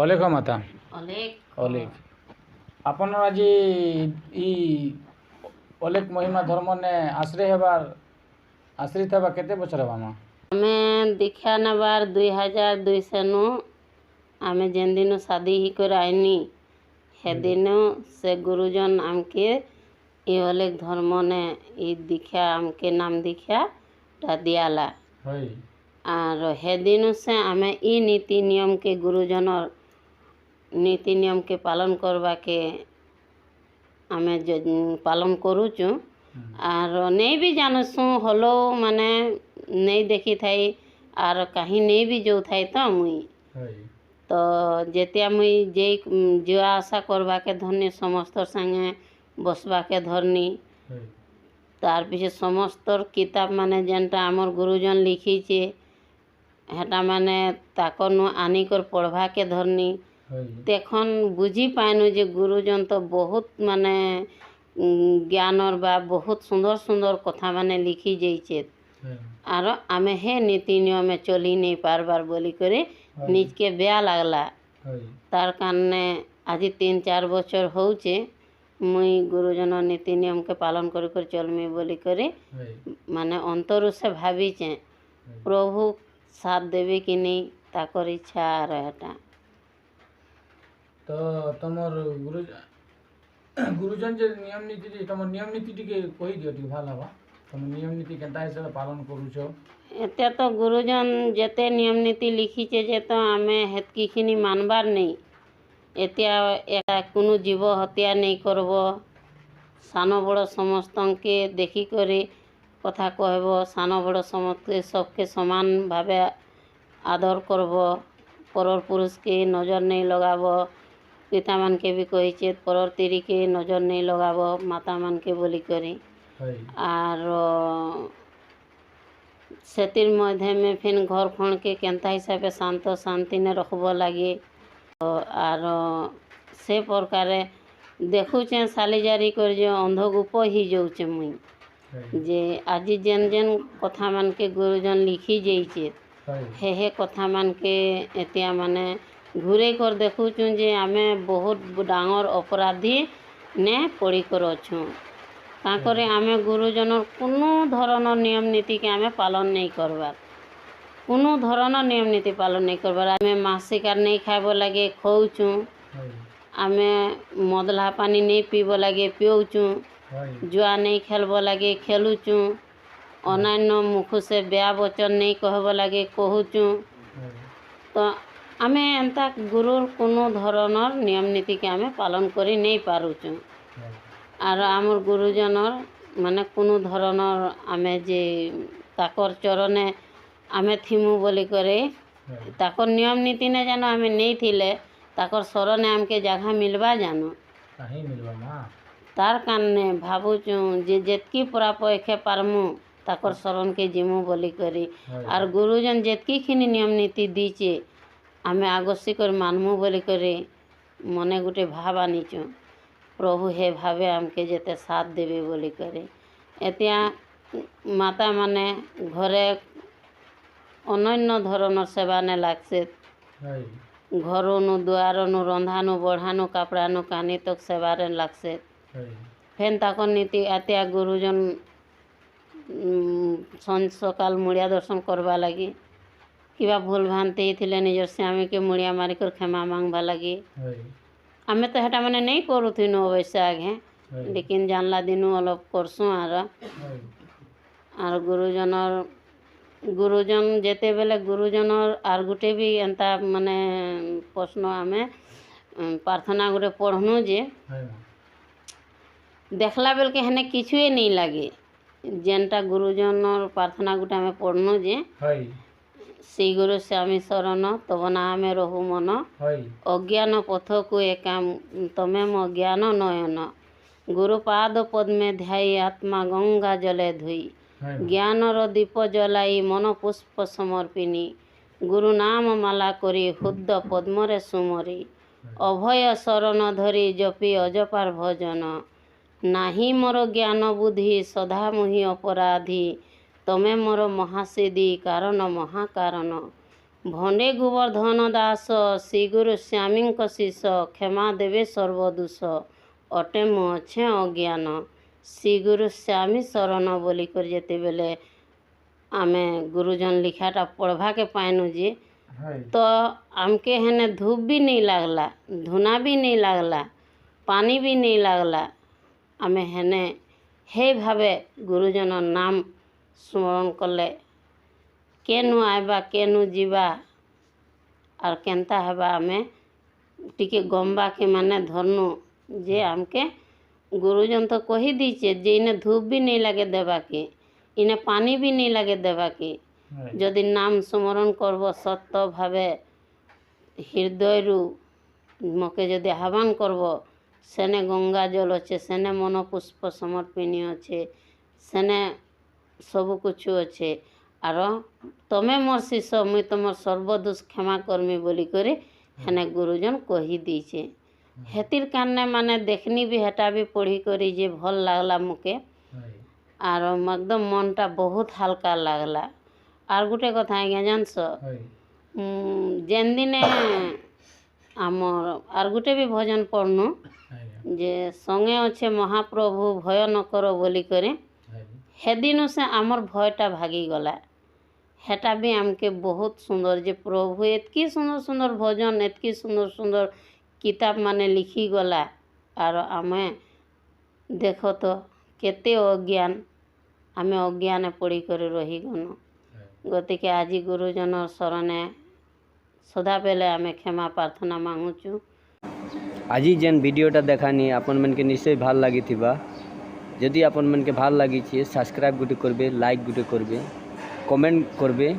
ଅଲେଖ ମାତା ଅଲେଖ ଆପଣ ଆଜି ଇ ଅଲେଖ ମହିମା ଧର୍ମ ନେ ଆଶ୍ରିତ ହେବା କେତେ ବছର ହେବା? ଆମେ ଦୀକ୍ଷା ନେବାର 2002 ସେନୁ ଆମେ ଯେନ୍ ଦିନ ଶାଦି ହେଇକରି ଆଇନି ସେଦିନ ସେ ଗୁରୁଜନ ଆମକେ ଇ ଅଲେଖ ଧର୍ମ ନେ ଇ ଦୀକ୍ଷା ଆମକେ ନାମ ଦୀକ୍ଷାଟା ଦିଆଲା। आर हे दिन से आमे ई नीति नियम के गुरुजन नीति नियम के पालन करवा के आमे पालन करूचु। आर नहीं भी जानसु हलो माने नहीं देखी थाई आर कहीं नहीं भी जो थाई तो मुई तो जेतिया मुई जे जो आशा करवा के धरनी समस्त संगे बसवा के धरनी तार पीछे समस्त किताब माने जेनटा आमर गुरुजन लिखीचे हेटा माने ताकर नु आनिकर पढ़वा के धरनी तेखन बुझी पाइनु जे गुरुजन तो बहुत माने ज्ञानर बा बहुत सुंदर सुंदर कथा माने लिखी जाइछे आर आमे हे नीति नियम चली नहीं पारबार बोली करे निज के ब्या लागला तार काने आज 3-4 बछर होउचे मुई गुरुजन नीति नियम के पालन कर कर चलमी बोली करे माने अंतर से भावीचे प्रभु साथ देवे कि नहीं ताकर इच्छा रहता। तो तमर गुरुजन जे नियम नीति तमर नियम नीति टिके कहि दियो टिके भाल हवा तम नियम नीति केनता हिसाब पालन करूछो एते तो गुरुजन जेते नियम नीति लिखीचे जे तो आमे हेतकी खिनी मानबार नहीं एतिया एका कोनो जीव हत्या नहीं करबो सानो बड़ समस्तन के देखी करे कथा कहबो सानो बड़ समस्त सबके समान भावे आदर करबो परर पुरुष के नजर नहीं लगाबो पिता मान के भी कहिचे परर तिरी के नजर नहीं लगाबो माता मान के बोली करी आर सेतिर मध्य में फिर घर खण के केनता हिसाब शांत शांति ने रखबो लगे आर से प्रकार देखुचे साली जारी कर जो अंधगुप ही जाऊचे मुई जे आज जेन जेन कथा मान के गुरुजन लिखी जाइछे हे कथा मान के एतिया माने घूरे कर देखुचु जे आमे बहुत डांगर अपराधी ने पड़ी कर अछु का करे आमे गुरुजन कोनो धरण नियम नीति के आमे पालन नहीं करबार कोनो धरण नियम नीति पालन नहीं करबार आमे मांस शिकार नहीं खाइबो लागे खौचु आमे मदला पानी नहीं पीबो लागे पिउचु जुआ नहीं खेलबो लागे खेलुचु अनान्य मुख से ब्या वचन नहीं कहबो लागे कहूचु तो आमे एंता गुरुर कोनो धरणर नियम नीति के आमे पालन करी नहीं पारुचु आर आमर गुरुजनर माने कोनो धरणर आमे जे ताकर चरणे आमे थिमु बोली करे ताकर नियम नीति ने जानो आमे नहीं थिले ताकर शरणे आमके जगह मिलबा जानो काहे मिलबा मां तार काने भाबुचु जे जेतकी परापखे पारमु ताकर शरण के जिमु बोली करी आर गुरुजन जेतकी खिनी नियम नीति दीचे आमे आगसी कर मानमु बोली करे मने गुटे भाव आनीचु प्रभु हे भावे आमके जेते साथ देवे बोली करे एतिया माता माने घरे अनन्य धरणर सेवा ने लागसे घरोनु दुआरनु रंधानु बढ़ानु कपड़ानु कानी तक सेवा रे लागसे फेन ताकर नीति आतिया गुरुजन संज सकाल मुड़िया दर्शन करवा लगी किबा भूल भ्रांति थिले निजर स्वामी के मुड़िया मारी कर क्षमा मांगबा लगी आमे तो हेटा माने नहीं करूथिनु अवश्य आगे लेकिन जानला दिनु अलग करसु आर गुरुजन जेते बेले गुरुजनर आर गुटे भी एंता माने प्रश्न आमे प्रार्थना गुटे पढ़नु जे देखला बेल के हने किछुए नहीं लागे जेनटा गुरुजनर प्रार्थना गुटा में पढ़नु जे श्री गुरु स्वामी शरण तब नामे रहु मन अज्ञान पथ को एका तमे मो ज्ञान नयन गुरुपाद पद में ध्याई आत्मा गंगा जले धुई ज्ञानर दीप जलाई मन पुष्प समर्पिनी गुरु नाम माला करी हुद्द पद्मरे सुमरी अभय शरण धरी जपी अजपार भजन नाही मोर ज्ञान बुद्धि सदा मुहि अपराधी तमे मोर महासिद्धि कारण महाकारण ଭଣ୍ଡେ ଗୋବର୍ଦ୍ଧନ ଦାସ ଶ୍ରୀଗୁରୁ ସ୍ୱାମୀଙ୍କ ଶିଷ କ୍ଷମା ଦେବେ ସର୍ବଦୋଷ ଅଟେ ମୁଁ ଅଛେ ଅଜ୍ଞାନ ଶ୍ରୀଗୁରୁ ସ୍ୱାମୀ ଶରଣ ବୋଲିକରି ଯେତେବେଲେ ଆମେ ଗୁରୁଜନ ଲିଖାଟା ପଢ଼ବାକେ ପାଇନୁ ଯେ ହାଇ ତ ଆମକେ ହେନେ ଧୂପ ବି नहीं लागला धुना भी नहीं लागला पानी भी नहीं लागला आमे हेने हे भावे गुरुजन नाम स्मरण कले केनु आइबा केनु जीवा आर केनता हेबा आमे टिके गम्बा के माने धरनु जे हमके गुरुजन तो कही दीचे जे इने धूप भी नहीं लगे देवा के इने पानी भी नहीं लगे देवा के हाई যদি নাম স্মরণ করব সত্য ভাবে হৃদয়রু মকে যদি আহ্বান করব সেনে গঙ্গা জল আছে সেনে মনপুষ্প সমর্পিনী আছে সেনে সবু কিছু আছে আর তুমি মোর শিষ্য মুই তোমার সর্বদোষ ক্ষমা করমি বলি করে হেনে গুরুজন কহি দিয়েছে হেতির কারণে মানে দেখনি भी হেটা भी পড়ি করি যে ভাল লাগলা মুকে হাই আর একদম মনটা বহুত হালকা লাগলা আর গোটে কথা আজ্ঞা জানছ হাই যেন দিনে আমার আর গোটে भी ভজন পড়নু হাই যে সঙ্গে আছে মহাপ্রভু ভয় ন কর বলি করে হাই সেদিনও সে আমার ভয়টা ভাগি গলা হেটা भी আমকে বহুত সুন্দর যে প্রভু এতকি সুন্দর সুন্দর ভজন এতকি সুন্দর সুন্দর কিতাব মানে লিখি গলা আর আমি দেখ তো কেতে অজ্ঞান আমি অজ্ঞানে পড়ি করে রহিগনু গতিকে আজি গুরুজনর শরণে সদাবেলে আমি ক্ষমা প্রার্থনা মাগুছু আজি जेन वीडियोटा देखानी आपन मन के निश्चय ভাল লাগিथिबा जदि आपन मन के ভাল লাগিছে सब्सक्राइब गुटे करबे लाइक गुटे करबे कमेंट करबे